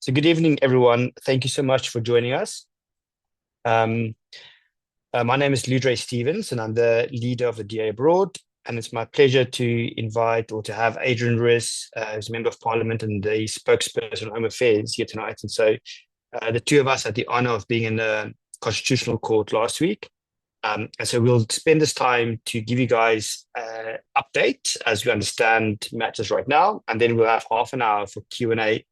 So good evening, everyone. Thank you so much for joining us. Um, my name is Ludre Stevens, and I'm the leader of the DA Abroad. And it's my pleasure to invite or to have Adrian Roos, who's a member of Parliament and the spokesperson on Home Affairs here tonight. And so the two of us had the honor of being in the Constitutional Court last week. And so we'll spend this time to give you guys an update as we understand matters right now, and then we'll have half an hour for Q&A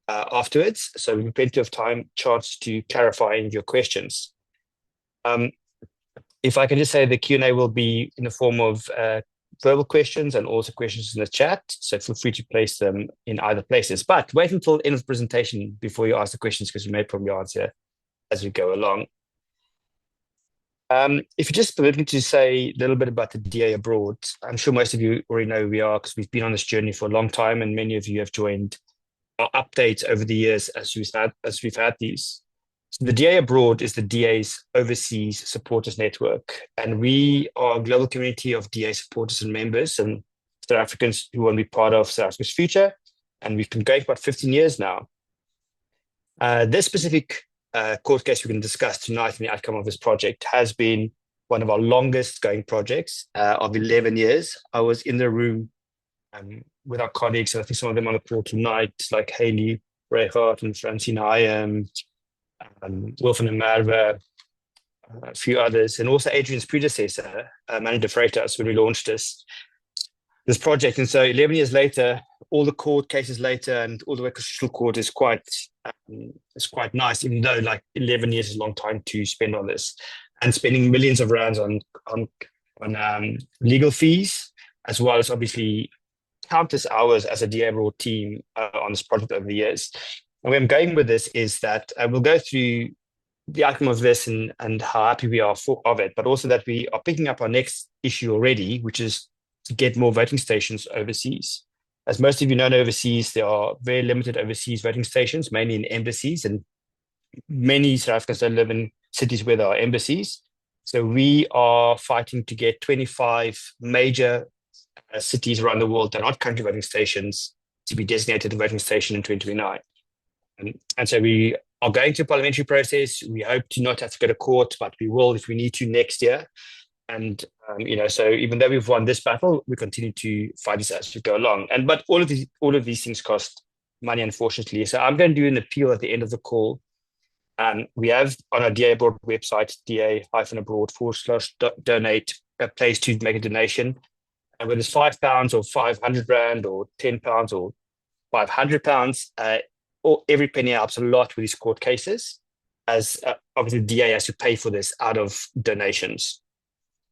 afterwards. So we've plenty of time, chance to clarify your questions. Um, if I can just say the Q&A will be in the form of verbal questions and also questions in the chat. So feel free to place them in either places. But wait until the end of the presentation before you ask the questions, because we may probably answer as we go along. If you just permit me to say a little bit about the DA Abroad, I'm sure most of you already know who we are because we've been on this journey for a long time, and many of you have joined our updates over the years as we've had these. So the DA Abroad is the DA's overseas supporters network, and we are a global community of DA supporters and members and South Africans who want to be part of South Africa's future. And we've been going for about 15 years now. This specific court case we're going to discuss tonight and the outcome of this project has been one of our longest going projects of 11 years. I was in the room with our colleagues, and I think some of them on the call tonight, like Haley Reichardt and Francine Hayem, Wilfred and Merve, a few others, and also Adrian's predecessor, Manny Freitas, when we launched this project. And so 11 years later, all the court cases later, and all the way to Constitutional Court is quite nice, even though like 11 years is a long time to spend on this, and spending millions of rands on legal fees, as well as obviously countless hours as a DA Abroad team on this project over the years. And where I'm going with this is that we'll go through the outcome of this and how happy we are of it, but also that we are picking up our next issue already, which is to get more voting stations overseas. As most of you know, overseas, there are very limited overseas voting stations, mainly in embassies, and many South Africans don't live in cities where there are embassies. So we are fighting to get 25 major cities around the world that are not country voting stations to be designated a voting station in 2029. And so we are going through a parliamentary process. We hope to not have to go to court, but we will if we need to next year. And so even though we've won this battle, we continue to fight this as we go along. But all of these things cost money, unfortunately. So I'm going to do an appeal at the end of the call. We have on our DA Abroad website, da-abroad/donate, a place to make a donation. And whether it's £5 or 500 rand or £10 or £500, or every penny helps a lot with these court cases, as obviously the DA has to pay for this out of donations.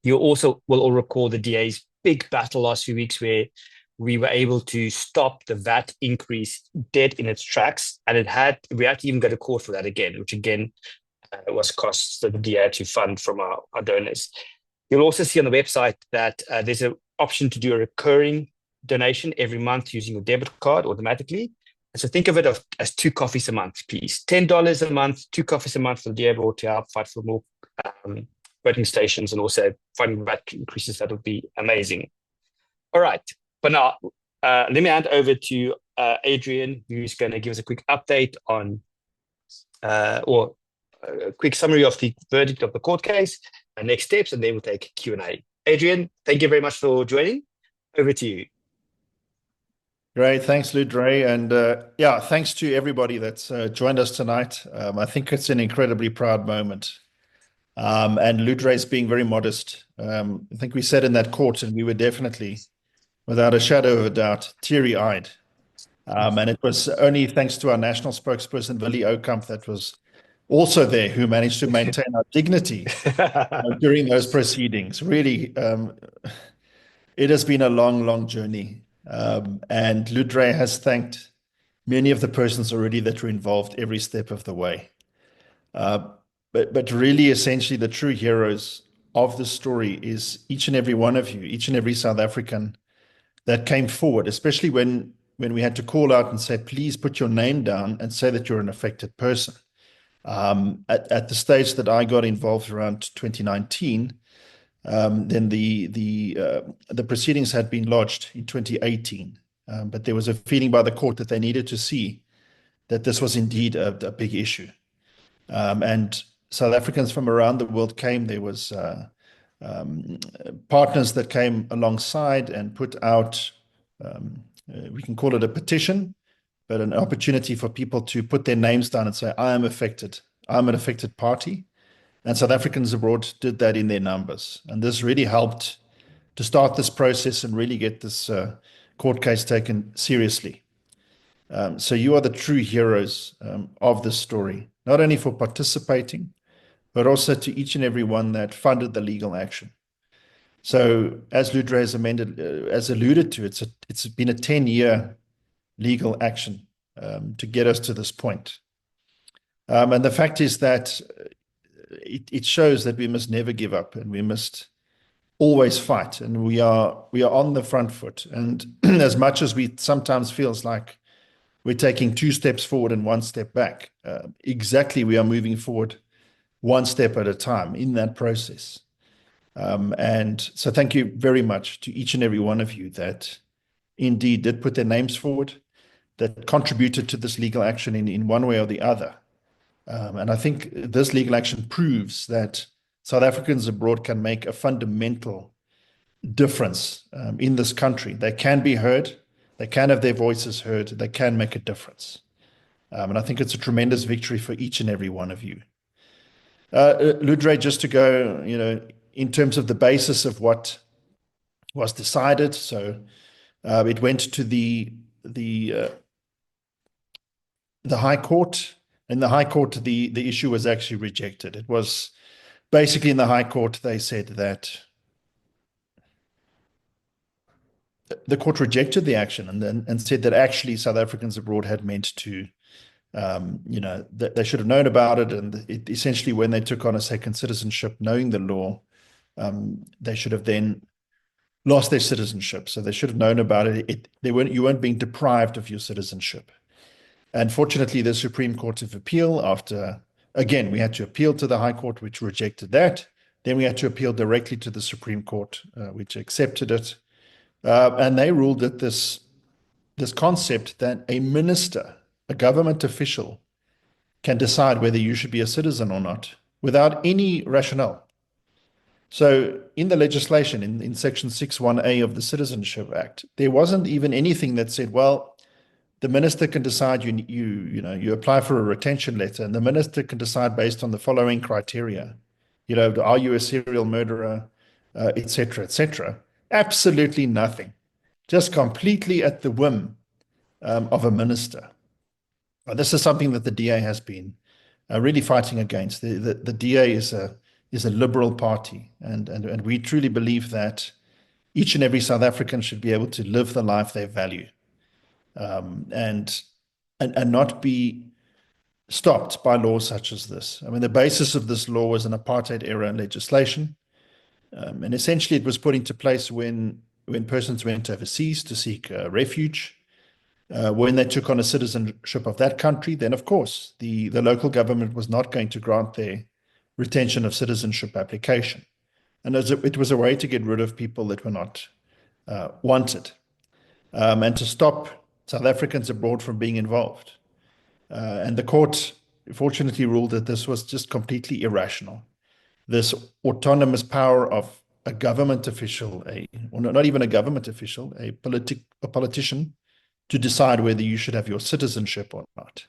You also will all recall the DA's big battle last few weeks where we were able to stop the VAT increase dead in its tracks, and we had to even go to court for that again, which again was costs that the DA had to fund from our donors. You'll also see on the website that there's an option to do a recurring donation every month using your debit card automatically. And so think of it as 2 coffees a month, please. $10 a month, 2 coffees a month for the DA Abroad to help fight for more voting stations and also funding VAT increases. That would be amazing. All right. But now, let me hand over to Adrian, who's going to give us a quick update on, or a quick summary of the verdict of the court case and next steps, and then we'll take Q&A. Adrian, thank you very much for joining. Over to you. Great. Thanks, Ludre. And thanks to everybody that's joined us tonight. I think it's an incredibly proud moment. And Ludre is being very modest. I think we said in that court, and we were definitely, without a shadow of a doubt, teary-eyed. And it was only thanks to our national spokesperson, Willie Okamp, that was also there, who managed to maintain our dignity during those proceedings. Really, it has been a long, long journey. And Ludre has thanked many of the persons already that were involved every step of the way. But really, essentially, the true heroes of the story is each and every one of you, each and every South African that came forward, especially when we had to call out and say, please put your name down and say that you're an affected person. At the stage that I got involved around 2019, then the proceedings had been lodged in 2018. But there was a feeling by the court that they needed to see that this was indeed a big issue. And South Africans from around the world came. There was partners that came alongside and put out, we can call it a petition, but an opportunity for people to put their names down and say, I am affected. I'm an affected party. And South Africans abroad did that in their numbers. And this really helped to start this process and really get this court case taken seriously. So you are the true heroes of this story, not only for participating, but also to each and every one that funded the legal action. So as Ludre has alluded to, it's been a 10-year legal action to get us to this point. And the fact is that it shows that we must never give up and we must always fight. And we are on the front foot. And as much as we sometimes feels like we're taking 2 steps forward and 1 step back, exactly we are moving forward 1 step at a time in that process. And so thank you very much to each and every one of you that indeed did put their names forward, that contributed to this legal action in one way or the other. And I think this legal action proves that South Africans abroad can make a fundamental difference in this country. They can be heard, they can have their voices heard, they can make a difference. And I think it's a tremendous victory for each and every one of you. Ludre, just to go, in terms of the basis of what was decided, so it went to the High Court. In the High Court, the issue was actually rejected. It was basically in the High Court, they said that the court rejected the action and said that actually South Africans abroad had meant to, that they should have known about it. And essentially, when they took on a second citizenship, knowing the law, they should have then lost their citizenship. So they should have known about it. You weren't being deprived of your citizenship. And fortunately, the Supreme Court of Appeal, again, we had to appeal to the High Court, which rejected that. Then we had to appeal directly to the Supreme Court, which accepted it. And they ruled that this concept that a minister, a government official, can decide whether you should be a citizen or not without any rationale. So in the legislation, in Section 6(1)(a) of the Citizenship Act, there wasn't even anything that said, well, the minister can decide you apply for a retention letter, and the minister can decide based on the following criteria. Are you a serial murderer, et cetera, et cetera. Absolutely nothing. Just completely at the whim of a minister. This is something that the DA has been really fighting against. The DA is a liberal party, and we truly believe that each and every South African should be able to live the life they value. And not be stopped by laws such as this. I mean, the basis of this law was an apartheid-era legislation, and essentially it was put into place when persons went overseas to seek refuge. When they took on a citizenship of that country, then of course the local government was not going to grant their retention of citizenship application, and it was a way to get rid of people that were not wanted, and to stop South Africans abroad from being involved. And the court fortunately ruled that this was just completely irrational. This autonomous power of a government official, not even a government official, a politician, to decide whether you should have your citizenship or not.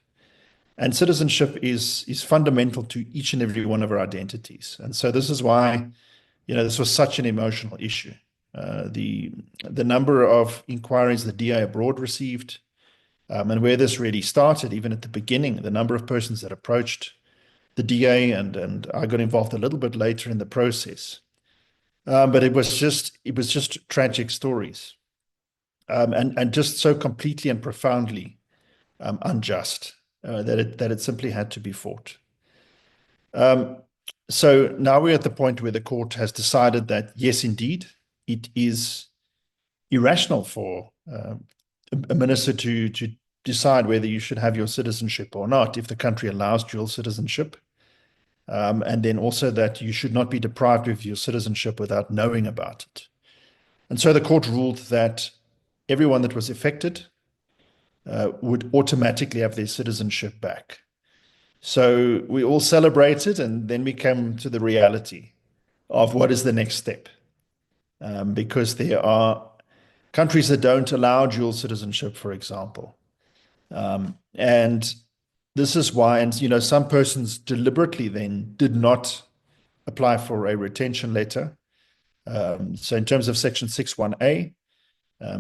And citizenship is fundamental to each and every one of our identities. And so this is why, this was such an emotional issue. The number of inquiries the DA abroad received, and where this really started, even at the beginning, the number of persons that approached the DA, and I got involved a little bit later in the process. But it was just tragic stories, and just so completely and profoundly unjust that it simply had to be fought. So now we're at the point where the court has decided that yes, indeed, it is irrational for a minister to decide whether you should have your citizenship or not if the country allows dual citizenship, and then also that you should not be deprived of your citizenship without knowing about it. And so the court ruled that everyone that was affected would automatically have their citizenship back. So we all celebrated, and then we came to the reality of what is the next step. Because there are countries that don't allow dual citizenship, for example. And this is why, and some persons deliberately then did not apply for a retention letter. So in terms of Section 61A,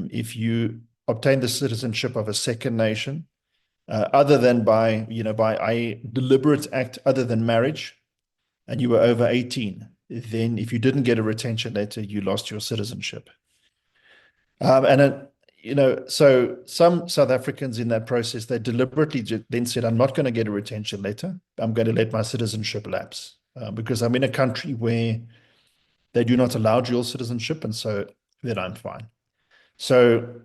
if you obtain the citizenship of a second nation, other than by a deliberate act other than marriage, and you were over 18, then if you didn't get a retention letter, you lost your citizenship. So some South Africans in that process, they deliberately then said, I'm not going to get a retention letter. I'm going to let my citizenship lapse because I'm in a country where they do not allow dual citizenship, and so then I'm fine. So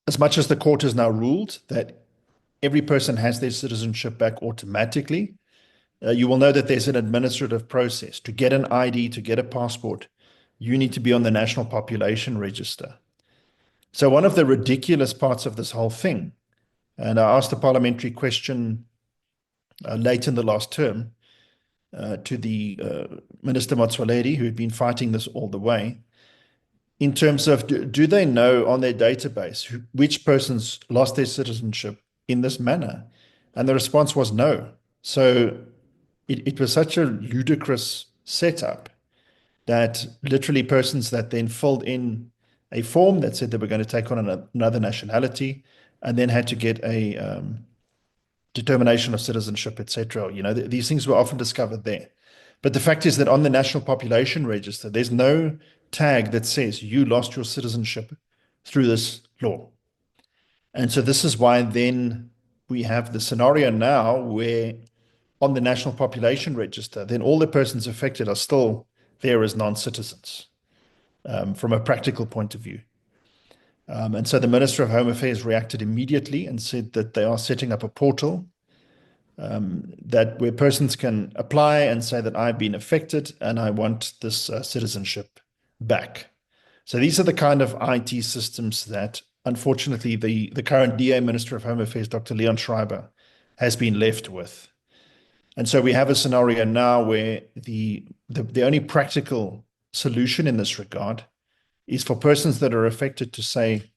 as much as the court has now ruled that every person has their citizenship back automatically, you will know that there's an administrative process. To get an ID, to get a passport, you need to be on the National Population Register. So one of the ridiculous parts of this whole thing, and I asked a parliamentary question late in the last term to the Minister Motsoaledi, who had been fighting this all the way, in terms of do they know on their database which persons lost their citizenship in this manner? And the response was no. So it was such a ludicrous setup that literally persons that then filled in a form that said they were going to take on another nationality and then had to get a determination of citizenship, etc. These things were often discovered there. But the fact is that on the National Population Register, there's no tag that says you lost your citizenship through this law. And so this is why then we have the scenario now where on the National Population Register, then all the persons affected are still there as non-citizens from a practical point of view. And so the Minister of Home Affairs reacted immediately and said that they are setting up a portal that where persons can apply and say that I've been affected and I want this citizenship back. So these are the kind of IT systems that, unfortunately, the current DA Minister of Home Affairs, Dr. Leon Schreiber, has been left with. And so we have a scenario now where the only practical solution in this regard is for persons that are affected to say,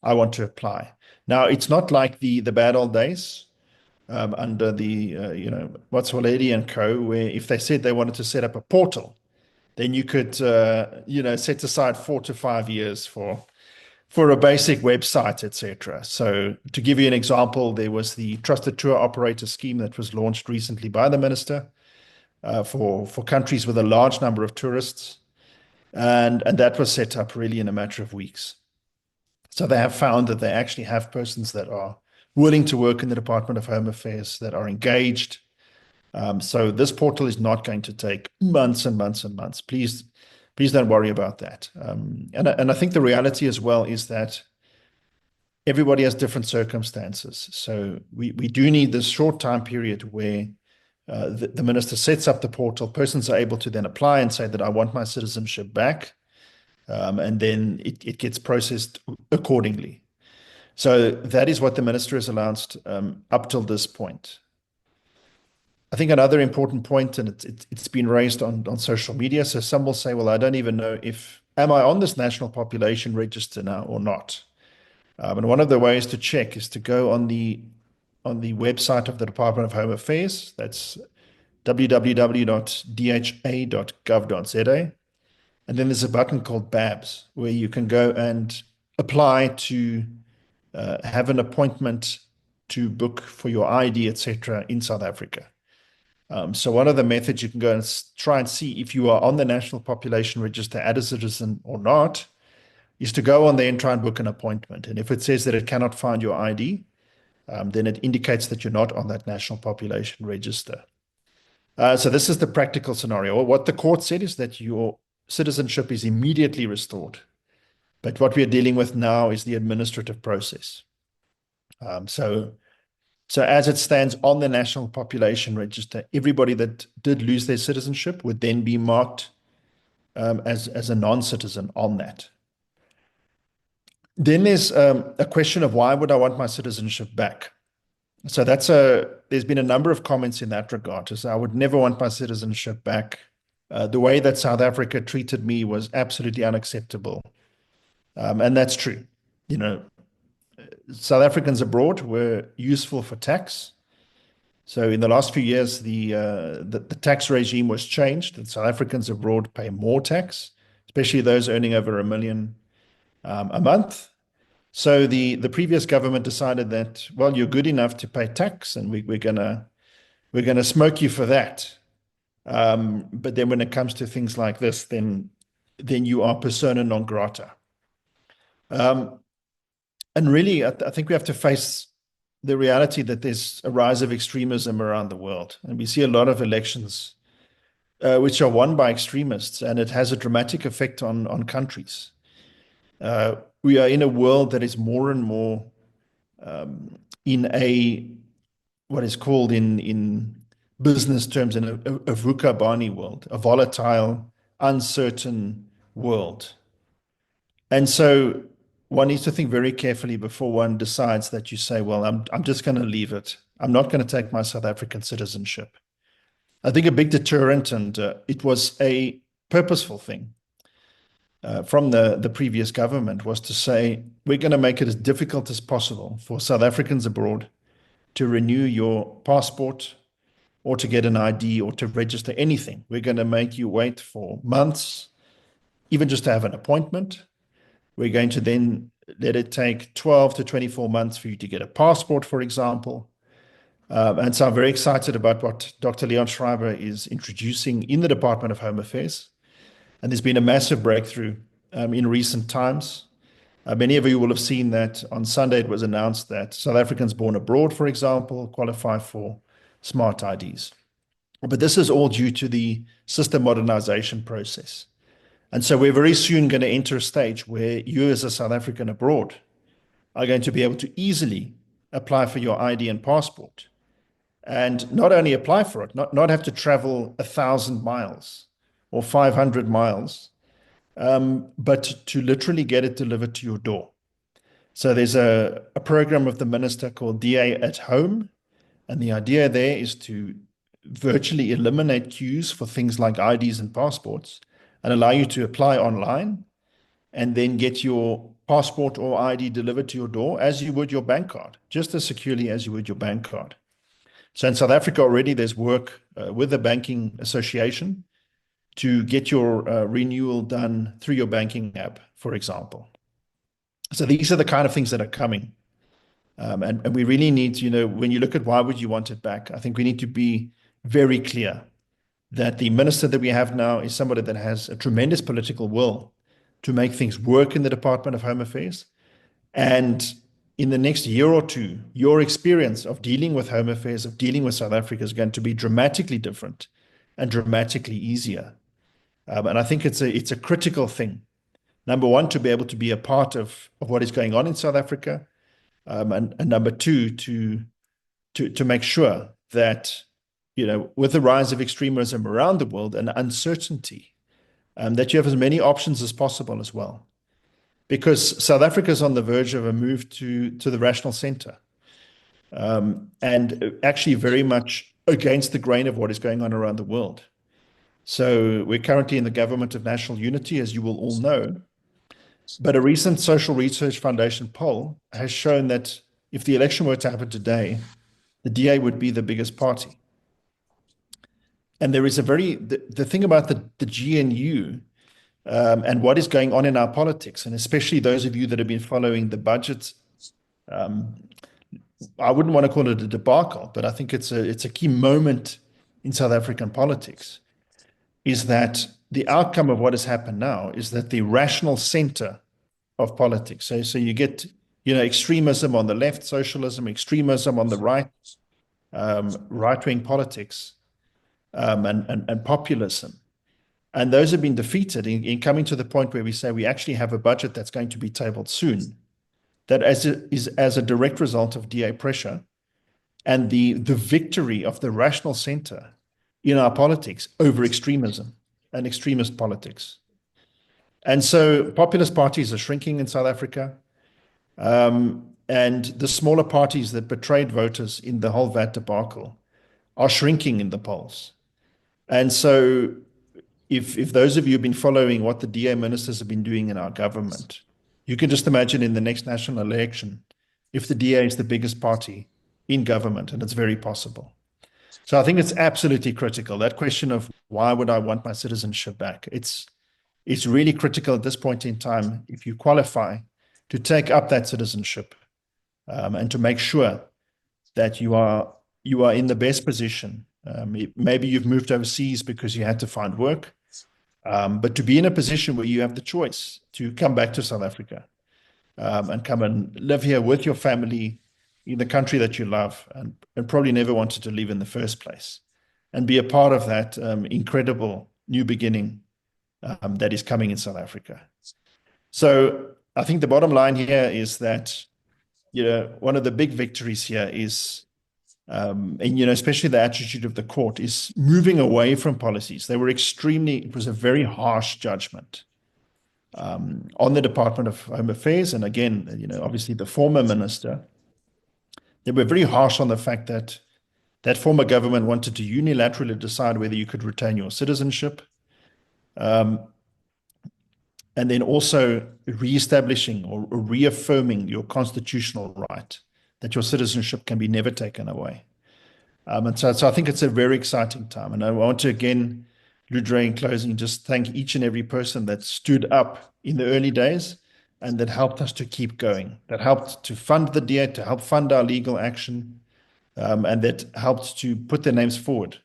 I want to apply. Now, it's not like the bad old days under the, Motsoaledi and co, where if they said they wanted to set up a portal, then you could, set aside 4 to 5 years for a basic website, etc. So to give you an example, there was the Trusted Tour Operator scheme that was launched recently by the minister for countries with a large number of tourists. And that was set up really in a matter of weeks. So they have found that they actually have persons that are willing to work in the Department of Home Affairs, that are engaged. So this portal is not going to take months and months and months. Please don't worry about that. And I think the reality as well is that everybody has different circumstances. So we do need this short time period where the minister sets up the portal, persons are able to then apply and say that I want my citizenship back, and then it gets processed accordingly. So that is what the minister has announced up till this point. I think another important point, and it's been raised on social media, so some will say, well, I don't even know am I on this National Population Register now or not? And one of the ways to check is to go on the website of the Department of Home Affairs. That's www.dha.gov.za. And then there's a button called BABS, where you can go and apply to have an appointment to book for your ID, etc., in South Africa. So one of the methods you can go and try and see if you are on the National Population Register as a citizen or not is to go on there and try and book an appointment. And if it says that it cannot find your ID, then it indicates that you're not on that National Population Register. So this is the practical scenario. What the court said is that your citizenship is immediately restored. But what we are dealing with now is the administrative process. So as it stands on the National Population Register, everybody that did lose their citizenship would then be marked as a non-citizen on that. Then there's a question of why would I want my citizenship back? So there's been a number of comments in that regard. So I would never want my citizenship back. The way that South Africa treated me was absolutely unacceptable. And that's true. You know, South Africans abroad were useful for tax. So in the last few years, the tax regime was changed, and South Africans abroad pay more tax, especially those earning over 1 million a month. So the previous government decided that, well, you're good enough to pay tax, and we're gonna smoke you for that. But then when it comes to things like this, then you are persona non grata. Um, and really, I think we have to face the reality that there's a rise of extremism around the world, and we see a lot of elections which are won by extremists, and it has a dramatic effect on countries. We are in a world that is more and more in a what is called in business terms in a VUCA Barney world, a volatile, uncertain world. And so one needs to think very carefully before one decides that you say, well, I'm just going to leave it. I'm not going to take my South African citizenship. I think a big deterrent, and it was a purposeful thing from the previous government, was to say, we're going to make it as difficult as possible for South Africans abroad to renew your passport or to get an ID or to register anything. We're going to make you wait for months, even just to have an appointment. We're going to then let it take 12 to 24 months for you to get a passport, for example. And so I'm very excited about what Dr. Leon Schreiber is introducing in the Department of Home Affairs. And there's been a massive breakthrough in recent times. Many of you will have seen that on Sunday it was announced that South Africans born abroad, for example, qualify for smart IDs. But this is all due to the system modernization process. And so we're very soon going to enter a stage where you, as a South African abroad, are going to be able to easily apply for your ID and passport. And not only apply for it, not have to travel 1,000 miles or 500 miles, but to literally get it delivered to your door. So there's a program of the minister called DA at Home. And the idea there is to virtually eliminate queues for things like IDs and passports and allow you to apply online and then get your passport or ID delivered to your door as you would your bank card, just as securely as you would your bank card. So in South Africa already, there's work with the Banking Association to get your renewal done through your banking app, for example. So these are the kind of things that are coming. And we really need to, when you look at why would you want it back, I think we need to be very clear that the minister that we have now is somebody that has a tremendous political will to make things work in the Department of Home Affairs. And in the next year or two, your experience of dealing with Home Affairs, of dealing with South Africa is going to be dramatically different and dramatically easier. And I think it's a critical thing. Number one, to be able to be a part of what is going on in South Africa. And number two, to make sure that, with the rise of extremism around the world and uncertainty, that you have as many options as possible as well. Because South Africa is on the verge of a move to the rational center, and actually very much against the grain of what is going on around the world. So we're currently in the government of national unity, as you will all know. But a recent Social Research Foundation poll has shown that if the election were to happen today, the DA would be the biggest party. And there is the thing about the GNU and what is going on in our politics, and especially those of you that have been following the budget, I wouldn't want to call it a debacle, but I think it's a key moment in South African politics, is that the outcome of what has happened now is that the rational center of politics. So you get, extremism on the left, socialism, extremism on the right, right-wing politics, and populism. And those have been defeated in coming to the point where we say we actually have a budget that's going to be tabled soon, that is as a direct result of DA pressure and the victory of the rational center in our politics over extremism and extremist politics. And so populist parties are shrinking in South Africa. And the smaller parties that betrayed voters in the whole VAT debacle are shrinking in the polls. And so if those of you have been following what the DA ministers have been doing in our government, you can just imagine in the next national election, if the DA is the biggest party in government, and it's very possible. So I think it's absolutely critical. That question of why would I want my citizenship back? It's really critical at this point in time, if you qualify, to take up that citizenship and to make sure that you are in the best position. Maybe you've moved overseas because you had to find work, but to be in a position where you have the choice to come back to South Africa and come and live here with your family in the country that you love and probably never wanted to leave in the first place, and be a part of that incredible new beginning that is coming in South Africa. So I think the bottom line here is that, one of the big victories here is, and, especially the attitude of the court, is moving away from policies. It was a very harsh judgment on the Department of Home Affairs. And again, obviously the former minister, they were very harsh on the fact that that former government wanted to unilaterally decide whether you could retain your citizenship. And then also reestablishing or reaffirming your constitutional right that your citizenship can be never taken away. And so I think it's a very exciting time. And I want to, again, Ludre, in closing, just thank each and every person that stood up in the early days and that helped us to keep going, that helped to fund the DA, to help fund our legal action, and that helped to put their names forward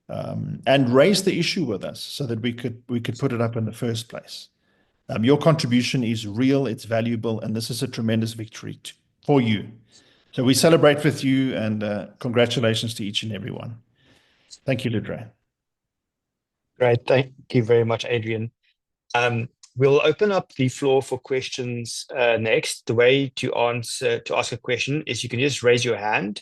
and raise the issue with us so that we could put it up in the first place. Your contribution is real, it's valuable, and this is a tremendous victory for you. So we celebrate with you, and congratulations to each and every one. Thank you, Ludre. Great. Thank you very much, Adrian. We'll open up the floor for questions next. The way to ask a question is you can just raise your hand.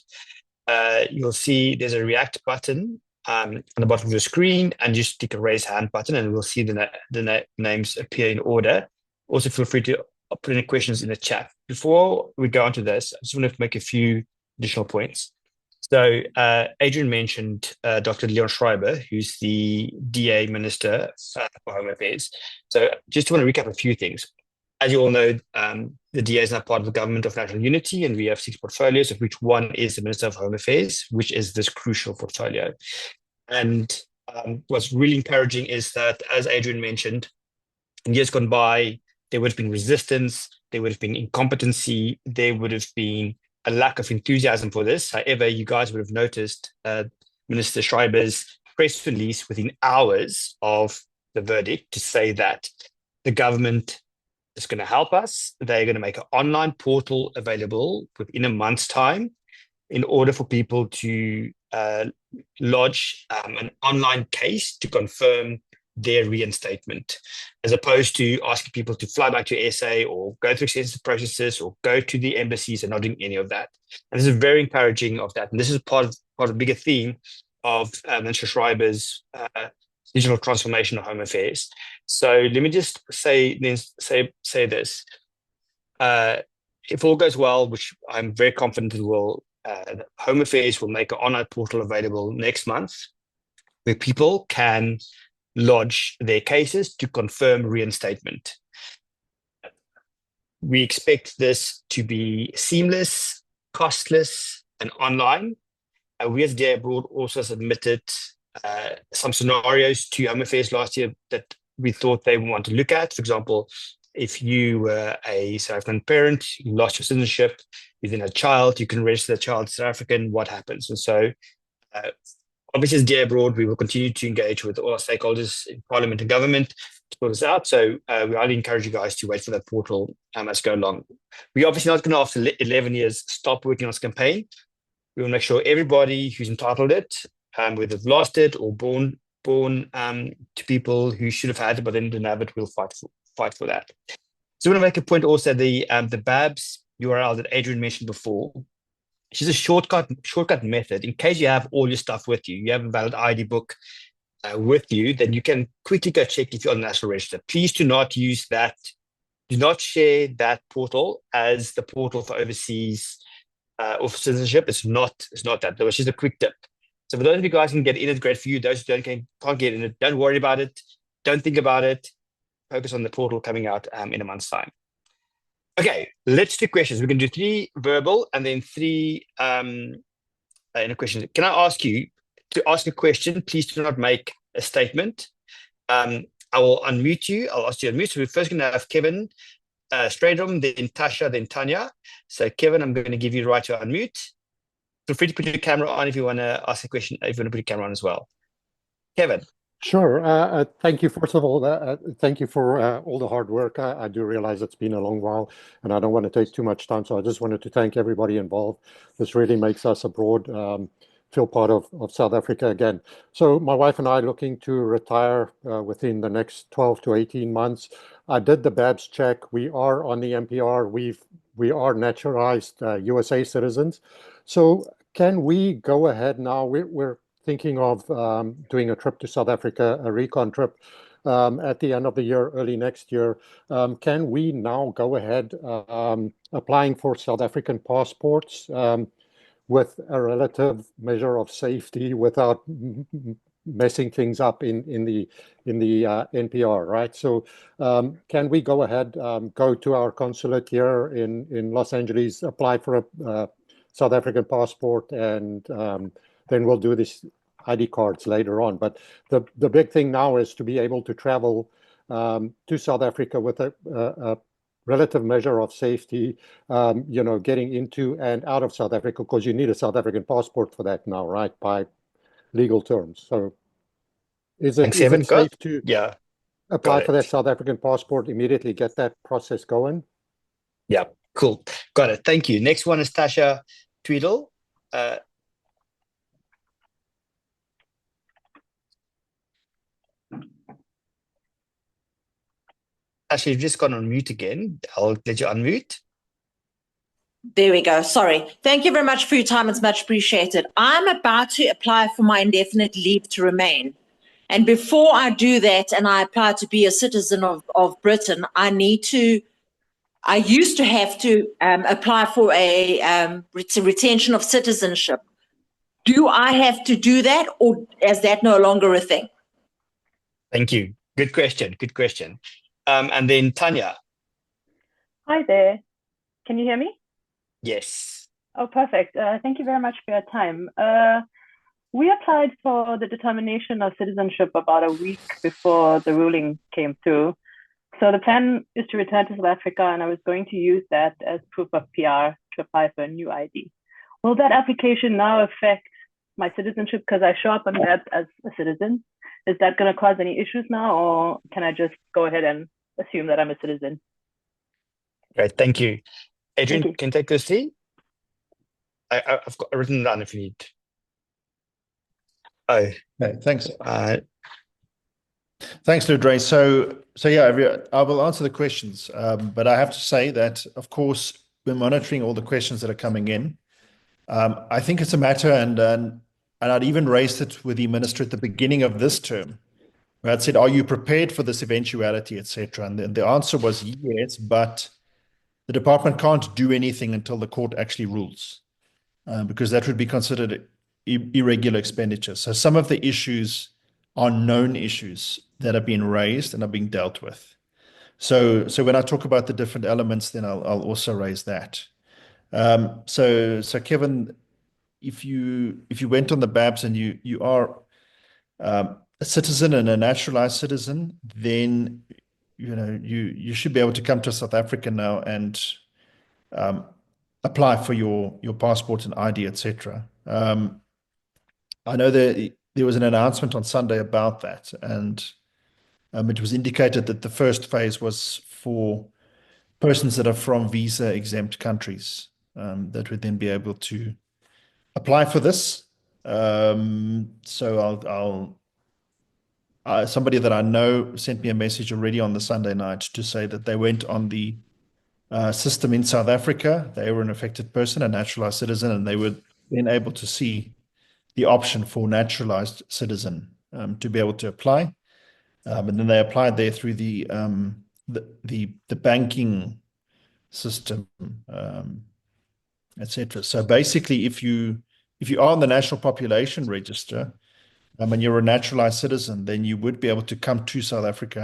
You'll see there's a react button on the bottom of your screen, and just click a raise hand button, and we'll see the names appear in order. Also, feel free to put any questions in the chat. Before we go on to this, I just want to make a few additional points. So Adrian mentioned Dr. Leon Schreiber, who's the DA Minister for Home Affairs. So just want to recap a few things. As you all know, the DA is now part of the Government of National Unity, and we have 6 portfolios, of which one is the Minister of Home Affairs, which is this crucial portfolio. And what's really encouraging is that, as Adrian mentioned, in years gone by, there would have been resistance, there would have been incompetency, there would have been a lack of enthusiasm for this. However, you guys would have noticed Minister Schreiber's press release within hours of the verdict to say that the government is going to help us. They're going to make an online portal available within a month's time in order for people to lodge an online case to confirm their reinstatement, as opposed to asking people to fly back to SA or go through extensive processes or go to the embassies and not doing any of that. And this is very encouraging of that. And this is part of a bigger theme of Minister Schreiber's digital transformation of Home Affairs. So let me just say this. If all goes well, which I'm very confident it will, Home Affairs will make an online portal available next month where people can lodge their cases to confirm reinstatement. We expect this to be seamless, costless, and online. We as DA Abroad also submitted some scenarios to Home Affairs last year that we thought they would want to look at. For example, if you were a South African parent, you lost your citizenship, you then had a child, you can register the child as South African, what happens? And so obviously, as DA Abroad, we will continue to engage with all our stakeholders in Parliament and government to sort this out. So we highly encourage you guys to wait for that portal as we go along. We're obviously not going to, after 11 years, stop working on this campaign. We will make sure everybody who's entitled it, whether they've lost it or born to people who should have had it but then didn't have it, we'll fight for that. So I want to make a point also, the BABS URL that Adrian mentioned before. It's just a shortcut method. In case you have all your stuff with you, you have a valid ID book with you, then you can quickly go check if you're on the National Register. Please do not use that do not share that portal as the portal for overseas or for citizenship. It's not that. That was just a quick tip. So for those of you guys who can get in, it's great for you. Those who can't get in it, don't worry about it. Don't think about it. Focus on the portal coming out in a month's time. Okay, let's do questions. We can do 3 verbal and then 3 in a question. Can I ask you to ask a question? Please do not make a statement. I will unmute you. I'll ask you to unmute. So we're first going to have Kevin Stradom, then Tasha, then Tanya. So Kevin, I'm going to give you the right to unmute. Feel free to put your camera on if you want to ask a question, if you want to put your camera on as well. Kevin. Sure. Thank you. First of all, thank you for all the hard work. I do realize it's been a long while, and I don't want to take too much time. So I just wanted to thank everybody involved. This really makes us abroad feel part of South Africa again. So my wife and I are looking to retire within the next 12 to 18 months. I did the BABS check. We are on the MPR. We are naturalized USA citizens. So can we go ahead now? We're thinking of doing a trip to South Africa, a recon trip at the end of the year, early next year. Can we now go ahead applying for South African passports with a relative measure of safety without messing things up in the NPR, right? So can we go ahead, go to our consulate here in Los Angeles, apply for a South African passport, and then we'll do this ID cards later on. But the big thing now is to be able to travel to South Africa with a relative measure of safety, getting into and out of South Africa, because you need a South African passport for that now, right, by legal terms. So is it safe to apply for that South African passport, immediately get that process going? Yeah, cool. Got it. Thank you. Next one is Tasha Tweedle. Actually, you've just gone on mute again. I'll let you unmute. There we go. Sorry. Thank you very much for your time. It's much appreciated. I'm about to apply for my indefinite leave to remain. And before I do that and I apply to be a citizen of Britain, I used to have to apply for a retention of citizenship. Do I have to do that, or is that no longer a thing? Thank you. Good question. Good question. And then Tanya. Hi there. Can you hear me? Yes. Oh, perfect. Thank you very much for your time. We applied for the determination of citizenship about a week before the ruling came through. So the plan is to return to South Africa, and I was going to use that as proof of PR to apply for a new ID. Will that application now affect my citizenship because I show up on that as a citizen? Is that going to cause any issues now, or can I just go ahead and assume that I'm a citizen? Great, thank you. Adrian, can you take this tea? I've got written it down if you need. Oh, okay, thanks. Thanks, Ludre. So yeah, I will answer the questions, but I have to say that, of course, we're monitoring all the questions that are coming in. I think it's a matter, and I'd even raised it with the minister at the beginning of this term, where I'd said, "Are you prepared for this eventuality, etc.?" And the answer was yes, but the department can't do anything until the court actually rules, because that would be considered irregular expenditure. So some of the issues are known issues that have been raised and are being dealt with. So when I talk about the different elements, then I'll also raise that. So Kevin, if you went on the BABS and you are a citizen and a naturalized citizen, then you should be able to come to South Africa now and apply for your passport and ID, etc. I know there was an announcement on Sunday about that, and it was indicated that the first phase was for persons that are from visa-exempt countries that would then be able to apply for this. So somebody that I know sent me a message already on the Sunday night to say that they went on the system in South Africa. They were an affected person, a naturalized citizen, and they were then able to see the option for naturalized citizen to be able to apply. And then they applied there through the the banking system, etc. So basically, if you are on the National Population Register, and you're a naturalized citizen, then you would be able to come to South Africa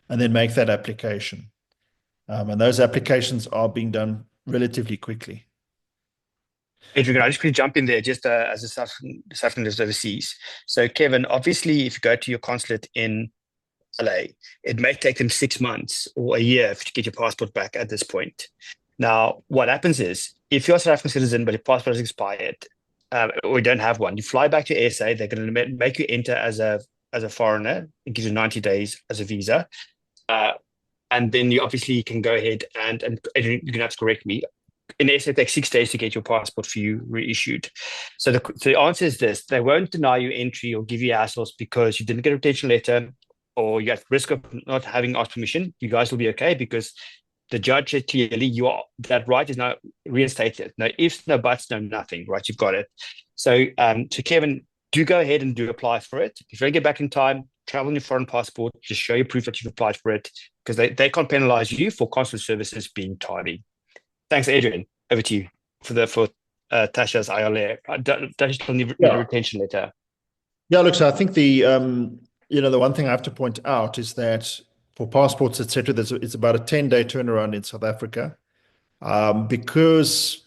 and then make that application. And those applications are being done relatively quickly. Adrian, I just quickly jump in there just as a South African lives overseas. So, Kevin, obviously, if you go to your consulate in LA, it may take them 6 months or a year to get your passport back at this point. Now, what happens is, if you're a South African citizen but your passport has expired, or you don't have one, you fly back to SA. They're going to make you enter as a foreigner. It gives you 90 days as a visa, and then you obviously can go ahead and Adrian, you're going to have to correct me. In SA, it takes 6 days to get your passport for you reissued. So the answer is this: they won't deny you entry or give you hassles because you didn't get a retention letter or you're at risk of not having asked permission. You guys will be okay because the judge said clearly that right is now reinstated. No ifs, no buts, no nothing, right? You've got it. So, Kevin, do go ahead and do apply for it. If you don't get back in time, travel in your foreign passport, just show your proof that you've applied for it because they can't penalize you for consular services being tardy. Thanks, Adrian. Over to you for Tasha's ILA. Tasha still need a retention letter. Yeah, look, so I think the one thing I have to point out is that for passports, etc., it's about a 10-day turnaround in South Africa, because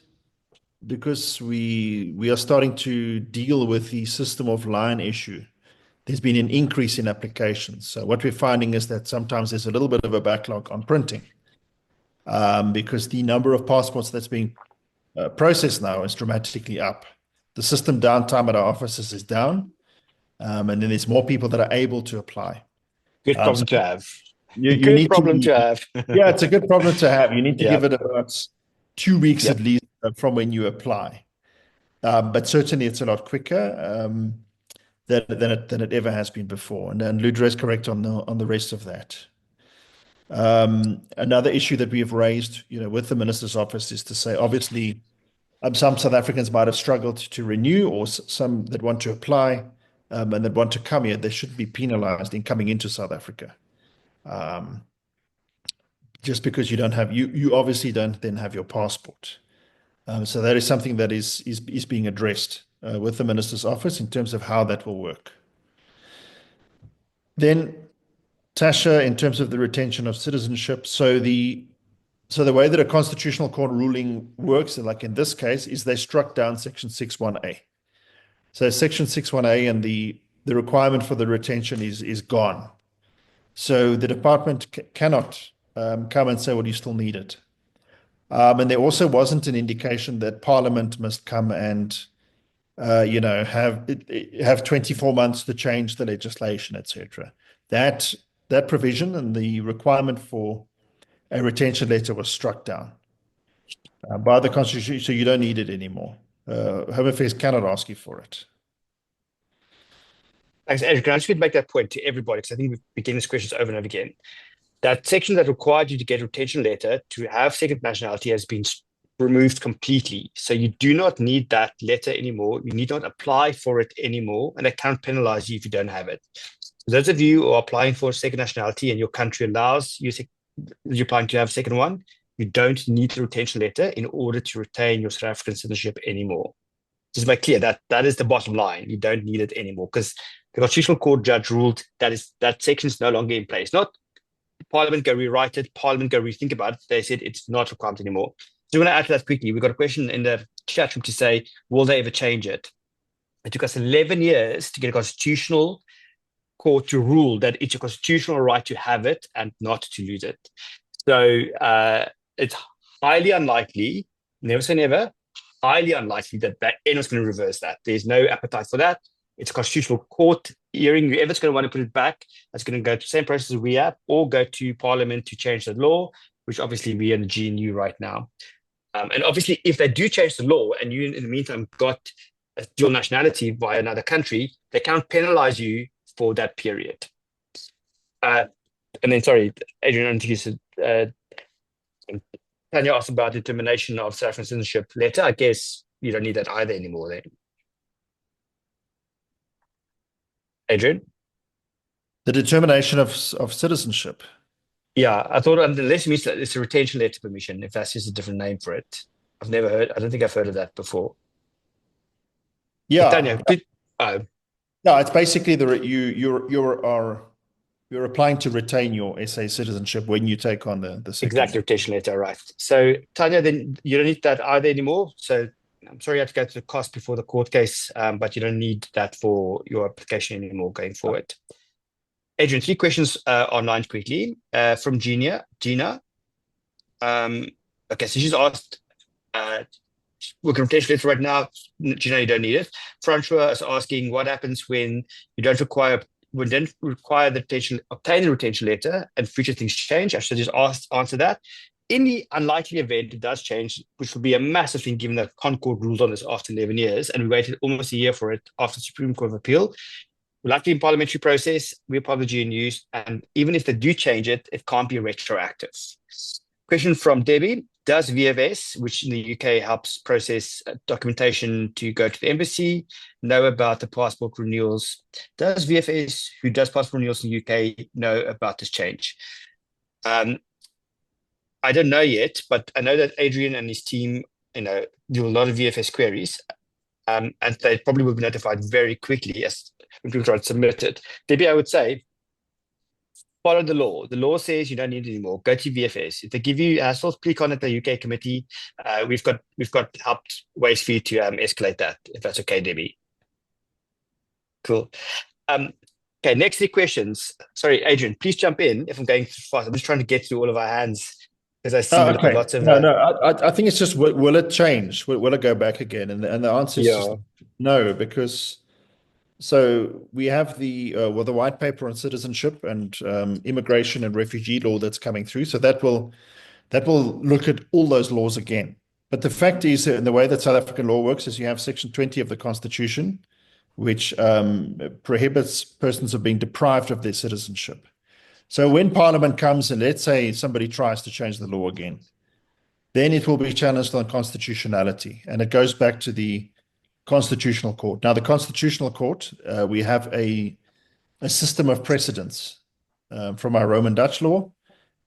we are starting to deal with the system of line issue. There's been an increase in applications. So what we're finding is that sometimes there's a little bit of a backlog on printing, because the number of passports that's being processed now is dramatically up. The system downtime at our offices is down, and then there's more people that are able to apply. Good problem to have. Good problem to have. Yeah, it's a good problem to have. You need to give it about 2 weeks at least from when you apply. But certainly it's a lot quicker than it ever has been before. And Ludre is correct on the rest of that. Another issue that we have raised, with the minister's office is to say, obviously, some South Africans might have struggled to renew, or some that want to apply and that want to come here, they shouldn't be penalized in coming into South Africa. Just because you obviously don't then have your passport. So that is something that is being addressed with the minister's office in terms of how that will work. Then, Tasha, in terms of the retention of citizenship, so the way that a constitutional court ruling works, like in this case, is they struck down Section 61A. So Section 61A and the requirement for the retention is gone. So the department cannot come and say, well, you still need it. And there also wasn't an indication that Parliament must come and have 24 months to change the legislation, etc. That provision and the requirement for a retention letter was struck down by the Constitution, so you don't need it anymore. Home Affairs cannot ask you for it. Thanks, Andrew. Can I just make that point to everybody, because I think we've been getting these questions over and over again. That section that required you to get a retention letter to have second nationality has been removed completely. So you do not need that letter anymore. You need not apply for it anymore, and it can't penalize you if you don't have it. Those of you who are applying for second nationality and your country allows you're applying to have a second one, you don't need the retention letter in order to retain your South African citizenship anymore. Just make clear that is the bottom line. You don't need it anymore because the Constitutional Court judge ruled that section is no longer in place. Not Parliament go rewrite it, Parliament go rethink about it. They said it's not required anymore. So I'm going to add to that quickly. We've got a question in the chat room to say, will they ever change it? It took us 11 years to get a Constitutional Court to rule that it's a constitutional right to have it and not to lose it. So it's highly unlikely, never say never, highly unlikely that anyone's going to reverse that. There's no appetite for that. It's a Constitutional Court hearing. Whoever's going to want to put it back, that's going to go to the same process as we have, or go to Parliament to change the law, which obviously we are in the GNU right now. And obviously, if they do change the law and you, in the meantime, got a dual nationality by another country, they can't penalize you for that period. And then, sorry, Adrian, I don't think you said, Tanya asked about determination of South African citizenship letter. I guess you don't need that either anymore then. Adrian? The determination of citizenship. Yeah, I thought unless it means that it's a retention letter permission, if that's just a different name for it. I don't think I've heard of that before. Yeah, Tanya, oh, yeah, it's basically you're applying to retain your SA citizenship when you take on the second. exactly, retention letter, right. So, Tanya, then you don't need that either anymore. So I'm sorry you had to go to the cost before the court case, but you don't need that for your application anymore going forward. Adrian, 3 questions online quickly from Gina. Okay, so she's asked, we're going to retention letter right now. Gina, you don't need it. Francois is asking what happens when you don't require the obtain the retention letter and future things change. I should just answer that. In the unlikely event it does change, which will be a massive thing given that Concord ruled on this after 11 years, and we waited almost a year for it after the Supreme Court of Appeal. We're likely in parliamentary process, we're part of the GNUs, and even if they do change it, it can't be retroactive. Question from Debbie. Does VFS, which in the UK helps process documentation to go to the embassy, know about the passport renewals? Does VFS, who does passport renewals in the UK, know about this change? I don't know yet, but I know that Adrian and his team, do a lot of VFS queries, and they probably will be notified very quickly as people try to submit it. Debbie, I would say, follow the law. The law says you don't need it anymore. Go to VFS. If they give you hassles, click on it, the UK committee. We've got helped ways for you to escalate that, if that's okay, Debbie. Cool. Okay, next 3 questions. Sorry, Adrian, please jump in if I'm going too fast. I'm just trying to get through all of our hands because I see lots of. I think it's just will it change? Will it go back again? And the answer is just no, because. So we have the white paper on citizenship and immigration and refugee law that's coming through. So that will look at all those laws again. But the fact is that in the way that South African law works is you have Section 20 of the Constitution, which prohibits persons of being deprived of their citizenship. So when Parliament comes and let's say somebody tries to change the law again, then it will be challenged on constitutionality, and it goes back to the Constitutional Court. Now, the Constitutional Court, we have a system of precedents from our Roman Dutch law.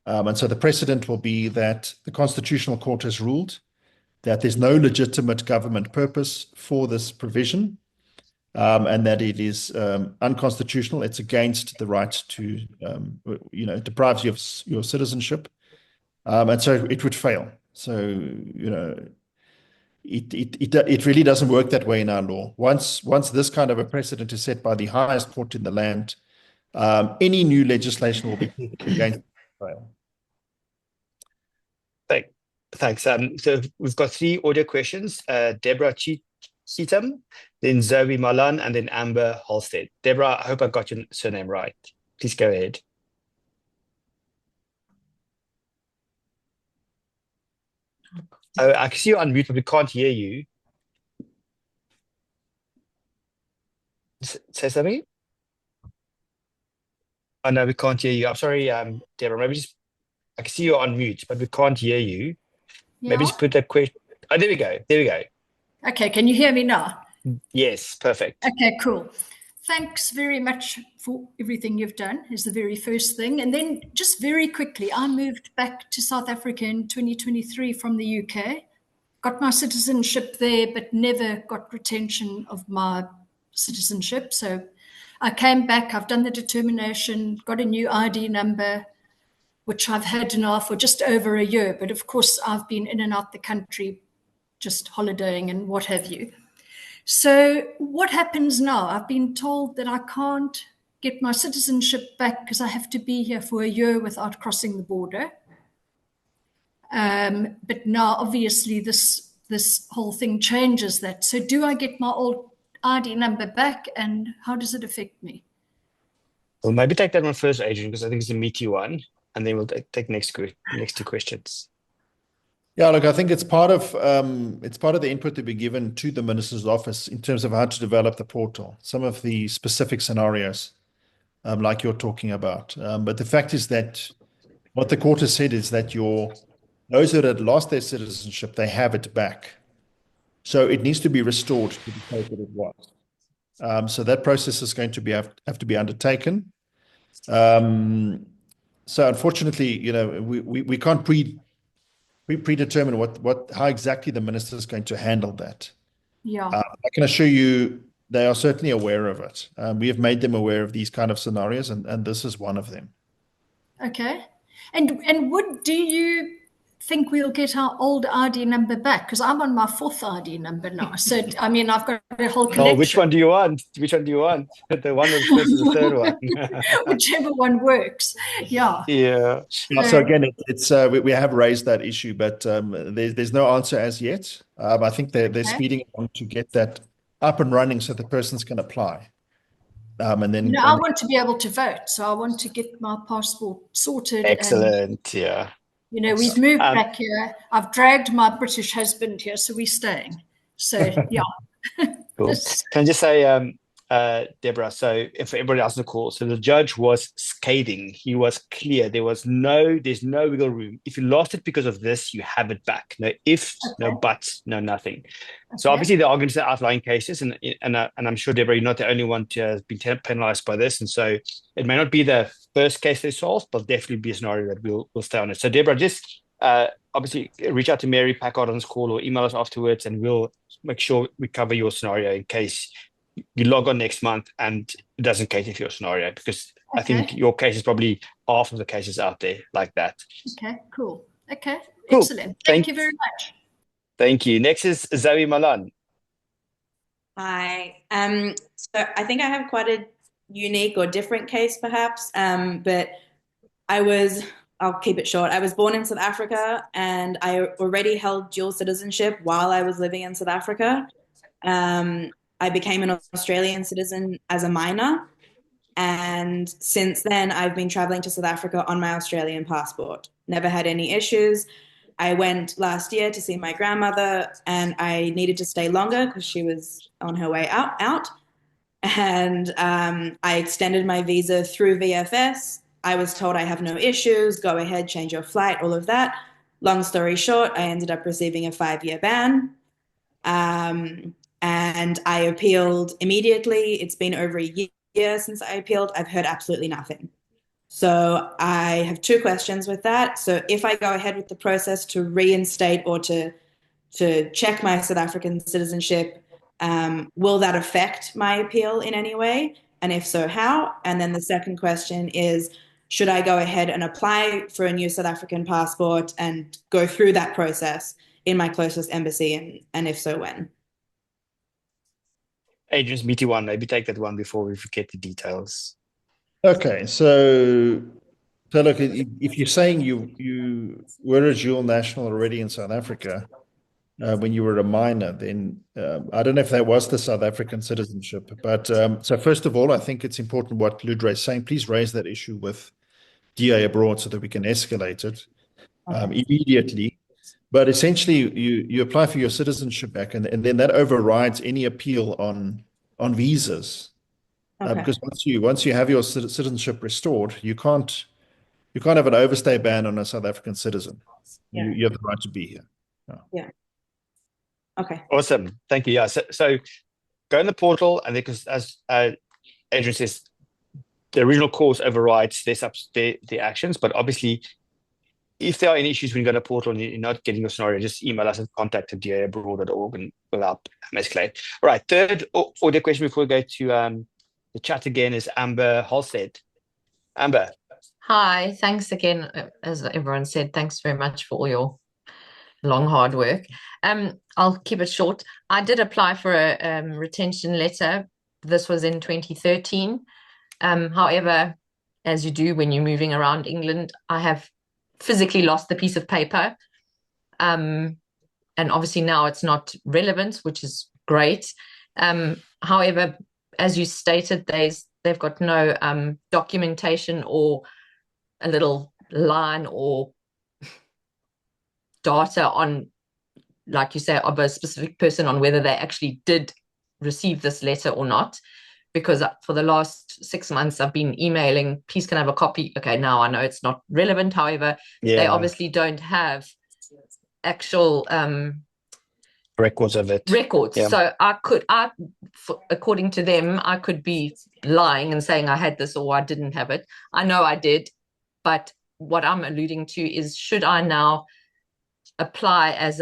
And so the precedent will be that the Constitutional Court has ruled that there's no legitimate government purpose for this provision, and that it is unconstitutional. It's against the right to, it deprives you of your citizenship. And so it would fail. So, it really doesn't work that way in our law. Once this kind of a precedent is set by the highest court in the land, any new legislation will be against trial. Thanks. So we've got 3 audio questions. Deborah Cheetham, then Zoe Malan, and then Amber Halstead. Deborah, I hope I got your surname right. Please go ahead. I can see you on mute, but we can't hear you. Say something? Oh, no, we can't hear you. I'm sorry, Deborah. Maybe I can see you on mute, but we can't hear you. Yeah. Maybe just put a question. Oh, there we go. Okay, can you hear me now? Yes, perfect. Okay, cool. Thanks very much for everything you've done is the very first thing. And then just very quickly, I moved back to South Africa in 2023 from the UK, got my citizenship there, but never got retention of my citizenship. So I came back, I've done the determination, got a new ID number, which I've had now for just over a year. But of course, I've been in and out the country, just holidaying and what have you. So what happens now? I've been told that I can't get my citizenship back because I have to be here for a year without crossing the border. But now, obviously, this whole thing changes that. So do I get my old ID number back, and how does it affect me? Well, maybe take that one first, Adrian, because I think it's a meaty one, and then we'll take next 2 questions. Yeah, look, I think it's part of the input to be given to the minister's office in terms of how to develop the portal, some of the specific scenarios like you're talking about. But the fact is that what the court has said is that those that had lost their citizenship, they have it back. So it needs to be restored to the state that it was. So that process is going to have to be undertaken. So unfortunately, we can't predetermine how exactly the minister is going to handle that. Yeah. I can assure you they are certainly aware of it. We have made them aware of these kind of scenarios, and this is one of them. Okay. And do you think we'll get our old ID number back? Because I'm on my 4th ID number now. So, I mean, I've got a whole collection. Oh, which one do you want? Which one do you want? The one that's close to the third one. Whichever one works. Yeah. Yeah. So again, we have raised that issue, but there's no answer as yet. I think they're speeding along to get that up and running so the persons can apply. And then I want to be able to vote, so I want to get my passport sorted. Excellent. Yeah. We've moved back here. I've dragged my British husband here, so we're staying. So yeah. Cool. Can I just say, Deborah, so if everybody else on the call, so the judge was scathing. He was clear. There's no wiggle room. If you lost it because of this, you have it back. No ifs, no buts, no nothing. Okay. So obviously the arguments are outlying cases, and I'm sure, Deborah, you're not the only one to have been penalized by this. And so it may not be the first case they solve, but definitely be a scenario that we'll stay on it. So Deborah, just obviously reach out to Mary Packard on this call or email us afterwards, and we'll make sure we cover your scenario in case you log on next month and it doesn't cater for your scenario, because I think your case is probably half of the cases out there like that. Okay, cool. Okay, cool. Excellent. Thank you very much. Thank you. Next is Zoe Malan. Hi. So I think I have quite a unique or different case perhaps, but I'll keep it short. I was born in South Africa and I already held dual citizenship while I was living in South Africa. I became an Australian citizen as a minor. And since then, I've been traveling to South Africa on my Australian passport. Never had any issues. I went last year to see my grandmother and I needed to stay longer because she was on her way out. And I extended my visa through VFS. I was told I have no issues, go ahead, change your flight, all of that. Long story short, I ended up receiving a 5-year ban. And I appealed immediately. It's been over a year since I appealed. I've heard absolutely nothing. So I have 2 questions with that. So if I go ahead with the process to reinstate or to check my South African citizenship, will that affect my appeal in any way? And if so, how? And then the second question is, should I go ahead and apply for a new South African passport and go through that process in my closest embassy? And if so, when? Adrian's meaty one. Maybe take that one before we forget the details. Okay, so look, if you're saying you were a dual national already in South Africa when you were a minor, then I don't know if that was the South African citizenship. But so first of all, I think it's important what Ludre is saying. Please raise that issue with DA abroad so that we can escalate it immediately. But essentially, you apply for your citizenship back, and then that overrides any appeal on visas. Okay. Because once you have your citizenship restored, you can't have an overstay ban on a South African citizen. Yeah. You have the right to be here. Yeah. Okay. Awesome. Thank you. Yeah. So go in the portal, and because as Adrian says, the original course overrides the actions, but obviously, if there are any issues when you go to the portal and you're not getting your scenario, just email us at contact@daabroad.org and we'll help escalate. All right. Third audio question before we go to the chat again is Amber Halstead. Amber. Hi. Thanks again. As everyone said, thanks very much for all your long, hard work. I'll keep it short. I did apply for a retention letter. This was in 2013. However, as you do when you're moving around England, I have physically lost the piece of paper. And obviously now it's not relevant, which is great. However, as you stated, they've got no documentation or a little line or data on, like you say, of a specific person on whether they actually did receive this letter or not. Because for the last 6 months, I've been emailing, please can I have a copy? Okay, now I know it's not relevant. However, they obviously don't have actual records of it. Yeah. So according to them, I could be lying and saying I had this or I didn't have it. I know I did, but what I'm alluding to is, should I now apply as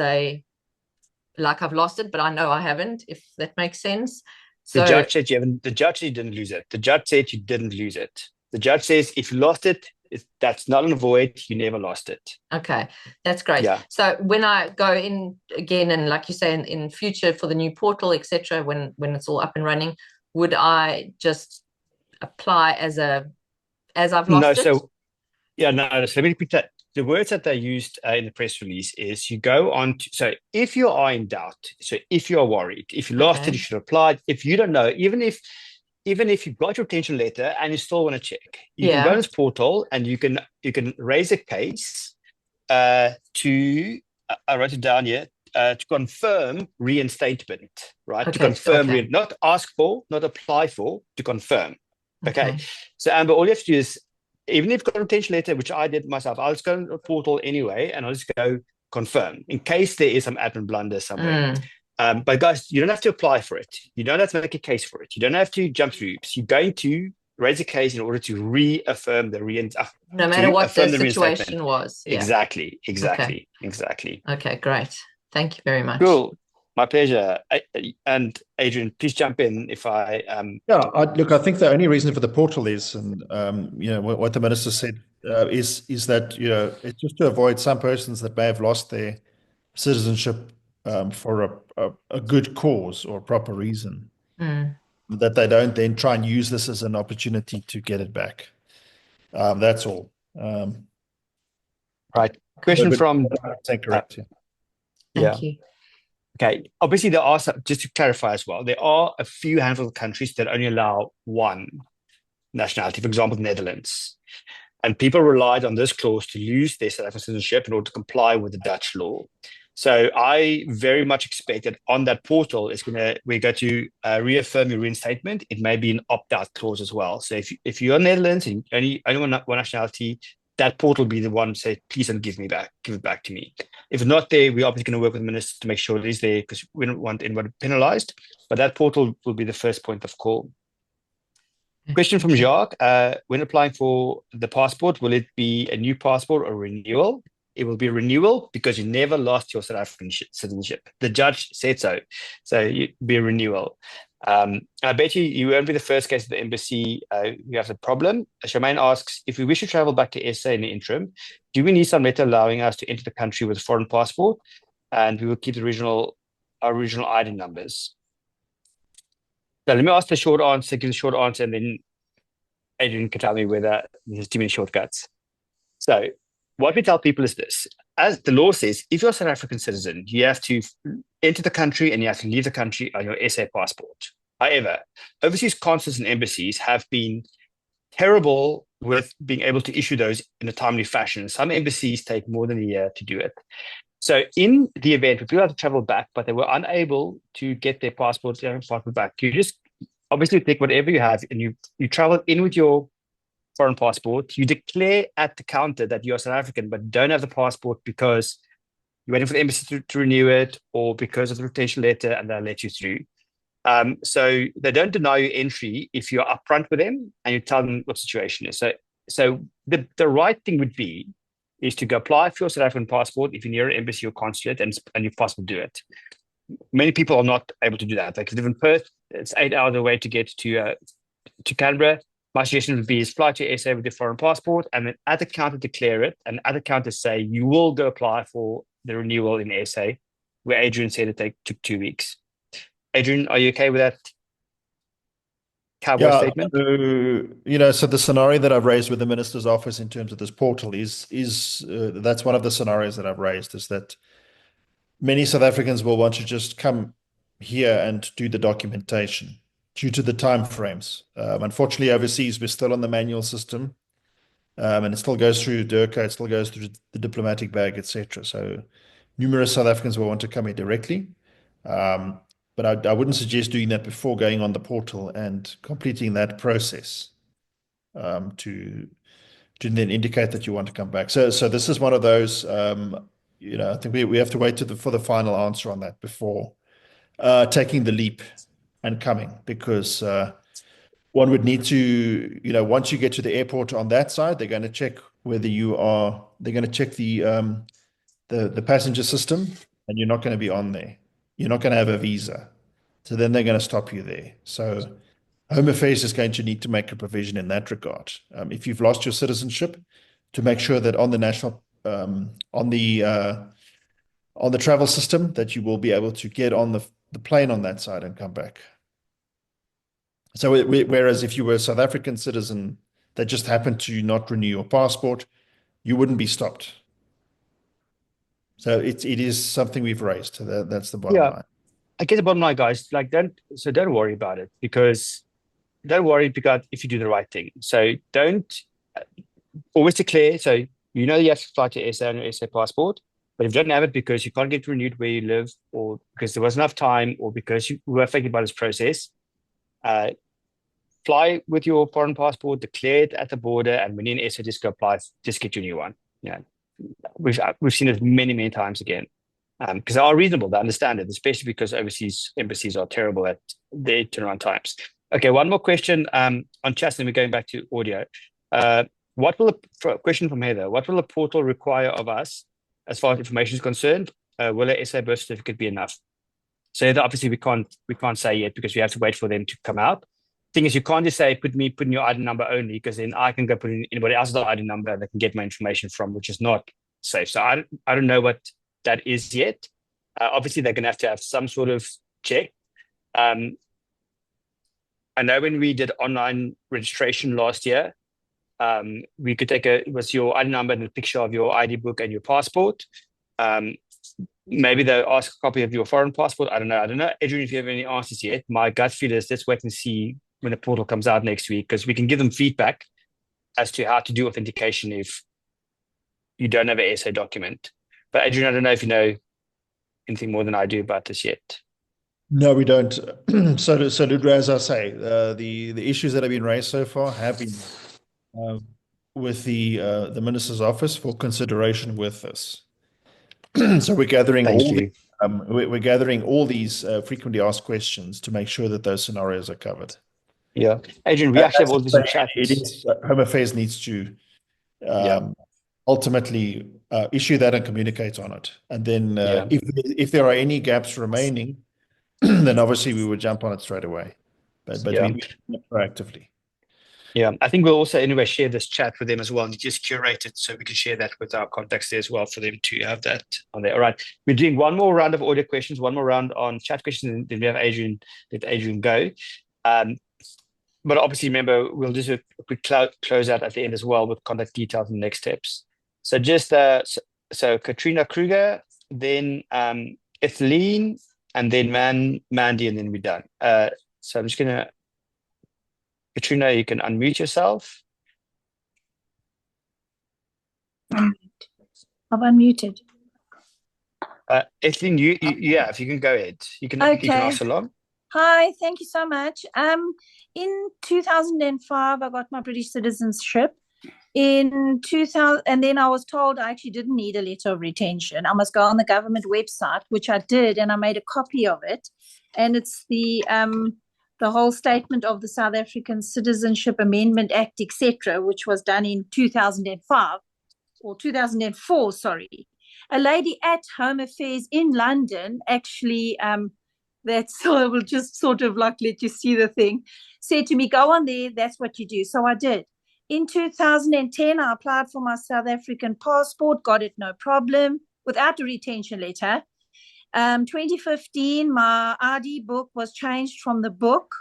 like I've lost it, but I know I haven't, if that makes sense. So the judge said you haven't. The judge said you didn't lose it. The judge said you didn't lose it. The judge says if you lost it, that's not an void. You never lost it. Okay, that's great. Yeah. So when I go in again, and like you say, in future for the new portal, etc., when it's all up and running, would I just apply as I've lost it? So yeah, no. So let me repeat that. The words that they used in the press release is you go on to, so if you are in doubt, so if you are worried, if you lost it, you should apply. If you don't know, even if you've got your retention letter and you still want to check, you can go to this portal and you can raise a case to, I wrote it down here, to confirm reinstatement, right? Okay, to confirm, okay. not ask for, not apply for, to confirm. Okay. Okay. So Amber, all you have to do is, even if you've got a retention letter, which I did myself, I'll just go to the portal anyway, and I'll just go confirm in case there is some admin blunder somewhere. But guys, you don't have to apply for it. You don't have to make a case for it. You don't have to jump through hoops. You're going to raise a case in order to reaffirm the no matter what the situation was. Yeah. Exactly. Okay, great. Thank you very much. Cool. My pleasure. And Adrian, please jump in if I look, I think the only reason for the portal is, and what the minister said is that it's just to avoid some persons that may have lost their citizenship for a good cause or a proper reason, that they don't then try and use this as an opportunity to get it back. That's all. Right. Question from correct. Thank you. Okay. Obviously, there are some, just to clarify as well, there are a few handful of countries that only allow one nationality, for example, the Netherlands. And people relied on this clause to lose their South African citizenship in order to comply with the Dutch law. So I very much expect that on that portal, we're going to reaffirm your reinstatement. It may be an opt-out clause as well. So if you're Netherlands and only one nationality, that portal will be the one to say, please don't give it back to me. If it's not there, we're obviously going to work with the minister to make sure it is there, because we don't want anyone penalized. But that portal will be the first point of call. Question from Jacques. When applying for the passport, will it be a new passport or renewal? It will be a renewal because you never lost your South African citizenship. The judge said so. So it'll be a renewal. I bet you won't be the first case at the embassy you have a problem. Charmaine asks, if we wish to travel back to SA in the interim, do we need some letter allowing us to enter the country with a foreign passport? And we will keep our original ID numbers. So let me ask the short answer, give the short answer, and then Adrian can tell me whether there's too many shortcuts. So what we tell people is this. As the law says, if you're a South African citizen, you have to enter the country and you have to leave the country on your SA passport. However, overseas consulates and embassies have been terrible with being able to issue those in a timely fashion. Some embassies take more than a year to do it. So in the event where people have to travel back, but they were unable to get their passport back, you just obviously take whatever you have and you travel in with your foreign passport. You declare at the counter that you're South African, but don't have the passport because you're waiting for the embassy to renew it, or because of the retention letter, and they'll let you through. So they don't deny you entry if you're upfront with them and you tell them what the situation is. So the right thing would be is to go apply for your South African passport if you're near an embassy or consulate, and you possibly do it. Many people are not able to do that. Like if you live in Perth, it's 8 hours away to get to Canberra. My suggestion would be is fly to SA with your foreign passport, and then at the counter declare it, and at the counter say you will go apply for the renewal in SA, where Adrian said it took 2 weeks. Adrian, are you okay with that cowboy statement? So the scenario that I've raised with the minister's office in terms of this portal is that's one of the scenarios that I've raised, is that many South Africans will want to just come here and do the documentation due to the time frames. Unfortunately, overseas, we're still on the manual system, and it still goes through DIRCA, it still goes through the diplomatic bag, etc. So numerous South Africans will want to come here directly. But I wouldn't suggest doing that before going on the portal and completing that process to then indicate that you want to come back. So this is one of those, I think we have to wait for the final answer on that before taking the leap and coming, because one would need to, once you get to the airport on that side, they're going to check whether they're going to check the passenger system, and you're not going to be on there. You're not going to have a visa. So then they're going to stop you there. So Home Affairs is going to need to make a provision in that regard. If you've lost your citizenship, to make sure that on the national, on the travel system, that you will be able to get on the plane on that side and come back. So whereas if you were a South African citizen that just happened to not renew your passport, you wouldn't be stopped. So it is something we've raised. So that's the bottom line. I guess the bottom line, guys, like don't worry about it, because if you do the right thing. So don't always declare. So you know you have to fly to SA on your SA passport, but if you don't have it because you can't get renewed where you live, or because there wasn't enough time, or because you were affected by this process, fly with your foreign passport, declare it at the border, and when you're in SA, just go apply, just get your new one. Yeah, we've seen it many times again, because they are reasonable. They understand it, especially because overseas embassies are terrible at their turnaround times. Okay, one more question on chat, and we're going back to audio. Question from Heather: what will the portal require of us as far as information is concerned? Will a SA birth certificate be enough? So Heather, obviously we can't say yet, because we have to wait for them to come out. Thing is, you can't just say put in your ID number only, because then I can go put in anybody else's ID number that can get my information from, which is not safe. So I don't know what that is yet. Obviously they're going to have some sort of check. I know when we did online registration last year, we could take it was your ID number and a picture of your ID book and your passport. Maybe they'll ask a copy of your foreign passport. I don't know. Adrian, if you have any answers yet, my gut feel is let's wait and see when the portal comes out next week, because we can give them feedback as to how to do authentication if you don't have an SA document. But Adrian, I don't know if you know anything more than I do about this yet. No, we don't. So Ludre, as I say, the issues that have been raised so far have been with the minister's office for consideration with this. So we're gathering we're gathering all these frequently asked questions to make sure that those scenarios are covered. Yeah, Adrian, we actually have all this in chat. Home Affairs needs to ultimately issue that and communicate on it. And then if there are any gaps remaining, then obviously we would jump on it straight away. But we do it proactively. Yeah, I think we'll also anyway share this chat with them as well, and just curate it so we can share that with our contacts there as well for them to have that on there. All right, we're doing one more round of audio questions, one more round on chat questions, and then we have let Adrian go. But obviously, remember, we'll just a quick close out at the end as well with contact details and next steps. So just so Katrina Kruger, then Ethleen, and then Mandy, and then we're done. So I'm just gonna. Katrina, you can unmute yourself. I've unmuted. Ethline, if you can go ahead. You can ask along. Hi, thank you so much. In 2005, I got my British citizenship. In 2000, and then I was told I actually didn't need a letter of retention. I must go on the government website, which I did, and I made a copy of it. And it's the whole statement of the South African Citizenship Amendment Act, etc., which was done in 2005 or 2004, sorry. A lady at Home Affairs in London actually, so I will just sort of like let you see the thing, said to me, go on there, that's what you do. So I did. In 2010, I applied for my South African passport, got it no problem, without a retention letter. 2015, my ID book was changed from the book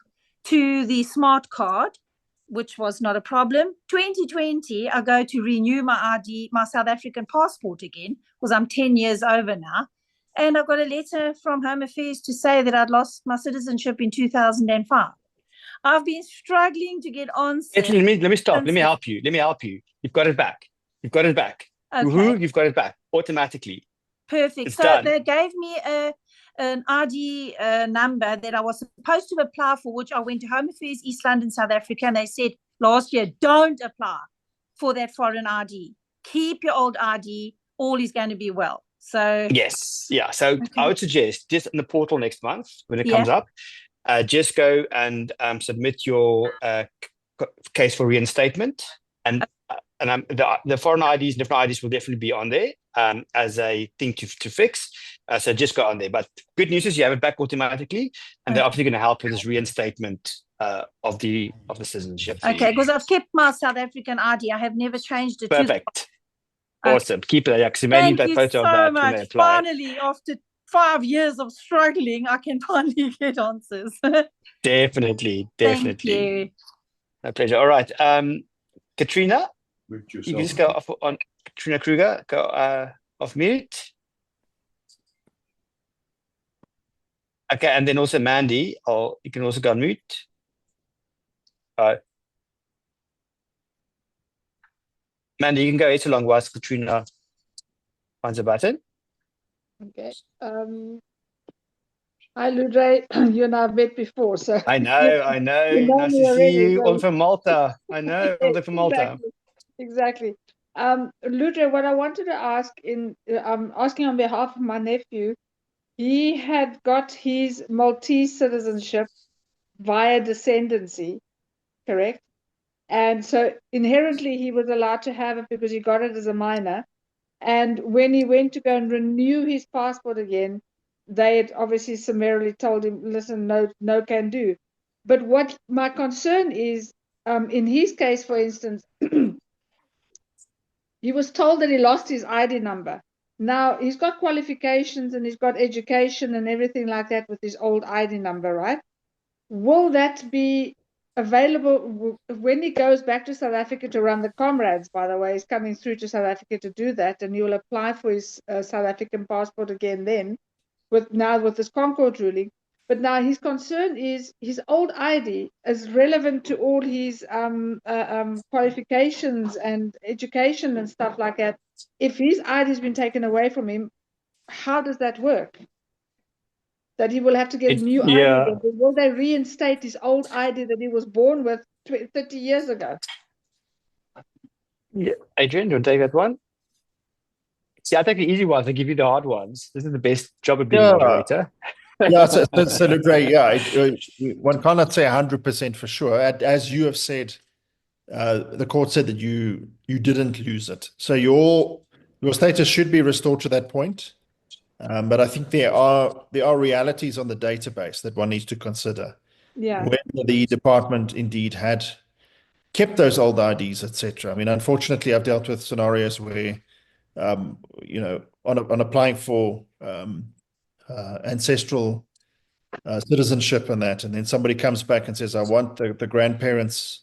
to the smart card, which was not a problem. 2020, I go to renew my South African passport again, because I'm 10 years over now. And I got a letter from Home Affairs to say that I'd lost my citizenship in 2005. I've been struggling to get answers. Let me stop. Let me help you. You've got it back. Okay. You've got it back automatically. Perfect. So done. They gave me an ID number that I was supposed to apply for, which I went to Home Affairs, East London, South Africa, and they said last year, don't apply for that foreign ID. Keep your old ID. All is going to be well. So yes, yeah. So okay. I would suggest just in the portal next month when it comes up, just go and submit your case for reinstatement, and And the foreign IDs, different IDs will definitely be on there as a thing to fix. So just go on there. But good news is you have it back automatically, and they're obviously going to help with this reinstatement of the citizenship. Okay, because I've kept my South African ID. I have never changed it. Perfect. Awesome. Keep it. Because you may need that photo of that when they apply. Finally, after 5 years of struggling, I can finally get answers. Definitely. Thank you. My pleasure. All right. Katrina, you can just go off on Katrina Kruger, go off mute. Okay, and then also Mandy, you can also go on mute. Mandy, you can go ahead so long whilst Katrina finds a button. Okay. Hi, Ludre. You and I have met before, so I know. Nice to see you. All from Malta. I know, all from Malta. Exactly. Ludre, what I wanted to ask I'm asking on behalf of my nephew. He had got his Maltese citizenship via descendancy, correct? And so inherently he was allowed to have it because he got it as a minor. And when he went to go and renew his passport again, they had obviously summarily told him, listen, no can do. But what my concern is, in his case, for instance, he was told that he lost his ID number. Now, he's got qualifications and he's got education and everything like that with his old ID number, right? Will that be available when he goes back to South Africa to run the comrades? By the way, he's coming through to South Africa to do that, and he will apply for his South African passport again then, with this Concord ruling. But now his concern is his old ID is relevant to all his qualifications and education and stuff like that. If his ID has been taken away from him, how does that work? That he will have to get a new ID. Will they reinstate his old ID that he was born with 30 years ago? Yeah. Adrian, do you want to take that one? See, I take the easy ones. I give you the hard ones. This is the best job of being a moderator. So Ludre, one cannot say 100% for sure. As you have said, the court said that you didn't lose it. So your status should be restored to that point. But I think there are realities on the database that one needs to consider. Yeah. When the department indeed had kept those old IDs, etc. I mean, unfortunately, I've dealt with scenarios where, on applying for ancestral citizenship and that, and then somebody comes back and says, I want the grandparents'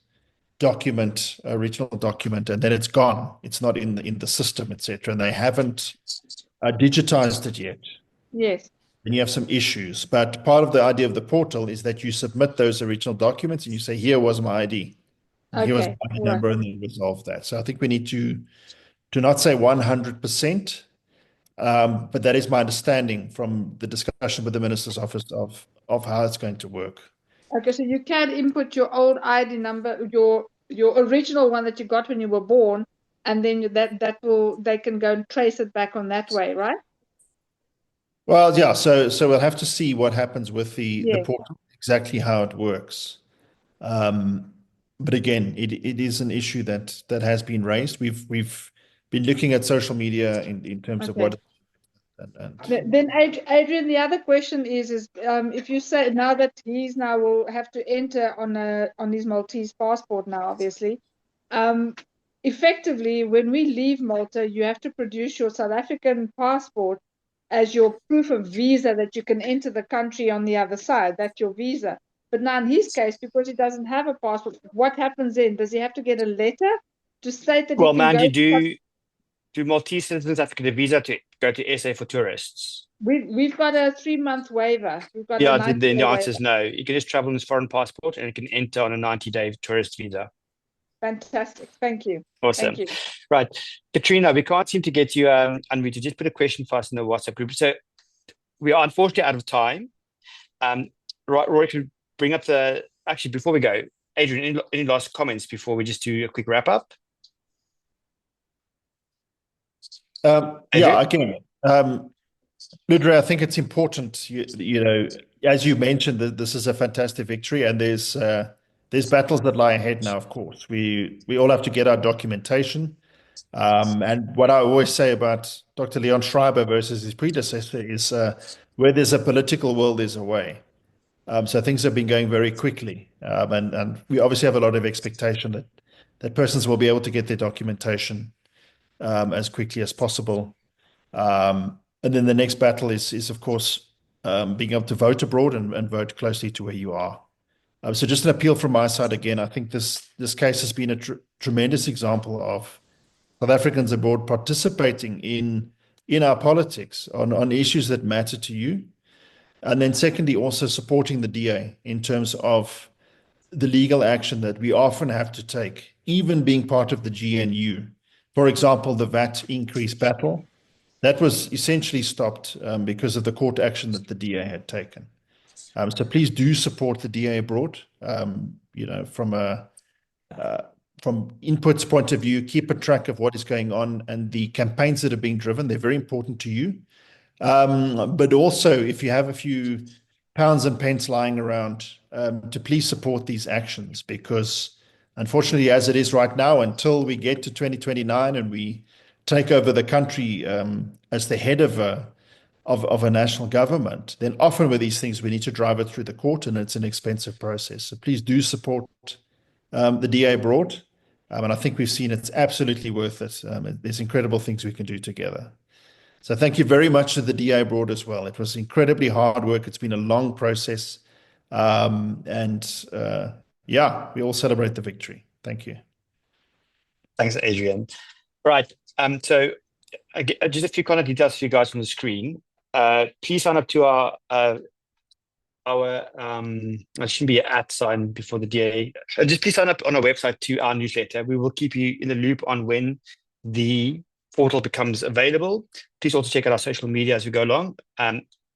document, original document, and then it's gone. It's not in the system, etc. And they haven't digitized it yet. Yes. And you have some issues. But part of the idea of the portal is that you submit those original documents and you say, here was my ID. Okay. Here was my ID number, and then resolve that. So I think we need to not say 100%, but that is my understanding from the discussion with the Minister's Office of how it's going to work. Okay, so you can input your old ID number, your original one that you got when you were born, and then they can go and trace it back on that way, right? Well, yeah. So we'll have to see what happens with the portal, exactly how it works. But again, it is an issue that has been raised. We've been looking at social media in terms of what. Then Adrian, the other question is if you say now that he's now will have to enter on his Maltese passport now, obviously, effectively when we leave Malta, you have to produce your South African passport as your proof of visa that you can enter the country on the other side. That's your visa. But now in his case, because he doesn't have a passport, what happens then? Does he have to get a letter to state that? Well, Mandy, do Maltese citizens have to get a visa to go to SA for tourists? We've got a 3-month waiver. Then the answer is no. You can just travel in his foreign passport and you can enter on a 90-day tourist visa. Fantastic. Thank you. Awesome. Thank you. Right. Katrina, we can't seem to get you unmuted. Just put a question for us in the WhatsApp group. So we are unfortunately out of time. Roy, to bring up actually, before we go, Adrian, any last comments before we just do a quick wrap up? Again, Ludre, I think it's important, as you mentioned, that this is a fantastic victory, and there's there's battles that lie ahead now, of course. We all have to get our documentation. And what I always say about Dr. Leon Schreiber versus his predecessor is where there's a political will, there's a way. So things have been going very quickly. And we obviously have a lot of expectation that persons will be able to get their documentation as quickly as possible. And then the next battle is of course, being able to vote abroad and vote closely to where you are. So just an appeal from my side again. I think this case has been a tremendous example of South Africans abroad participating in our politics on issues that matter to you. And then secondly, also supporting the DA in terms of the legal action that we often have to take, even being part of the GNU. For example, the VAT increase battle, that was essentially stopped because of the court action that the DA had taken. So please do support the DA abroad. From input's point of view, keep a track of what is going on and the campaigns that are being driven. They're very important to you. But also, if you have a few pounds and pence lying around, to please support these actions, because unfortunately, as it is right now, until we get to 2029 and we take over the country as the head of a national government, then often with these things, we need to drive it through the court, and it's an expensive process. So please do support the DA abroad. And I think we've seen it's absolutely worth it. There's incredible things we can do together. So thank you very much to the DA abroad as well. It was incredibly hard work. It's been a long process. We all celebrate the victory. Thank you. Thanks, Adrian. Right. So just a few contact details for you guys on the screen. Please sign up to our there shouldn't be an @ sign before the DA. Just please sign up on our website to our newsletter. We will keep you in the loop on when the portal becomes available. Please also check out our social media as we go along.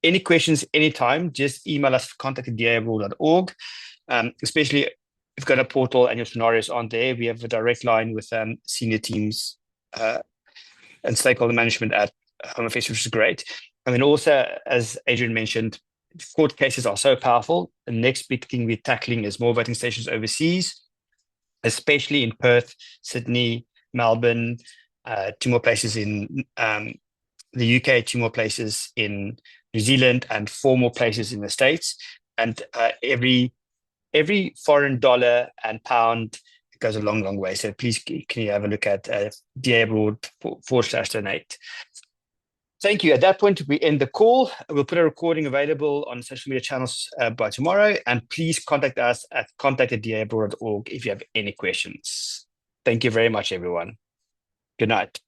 Any questions, anytime, just email us, contact@daabroad.org. Especially if you've got a portal and your scenarios aren't there, we have a direct line with senior teams and stakeholder management at Home Affairs, which is great. And then also, as Adrian mentioned, court cases are so powerful. The next big thing we're tackling is more voting stations overseas, especially in Perth, Sydney, Melbourne, 2 more places in the UK, 2 more places in New Zealand, and 4 more places in the States. And every foreign dollar and pound goes a long, long way. So please, can you have a look at DA Abroad /donate. Thank you. At that point, we end the call. We'll put a recording available on social media channels by tomorrow. And please contact us at contact@daabroad.org if you have any questions. Thank you very much, everyone. Good night.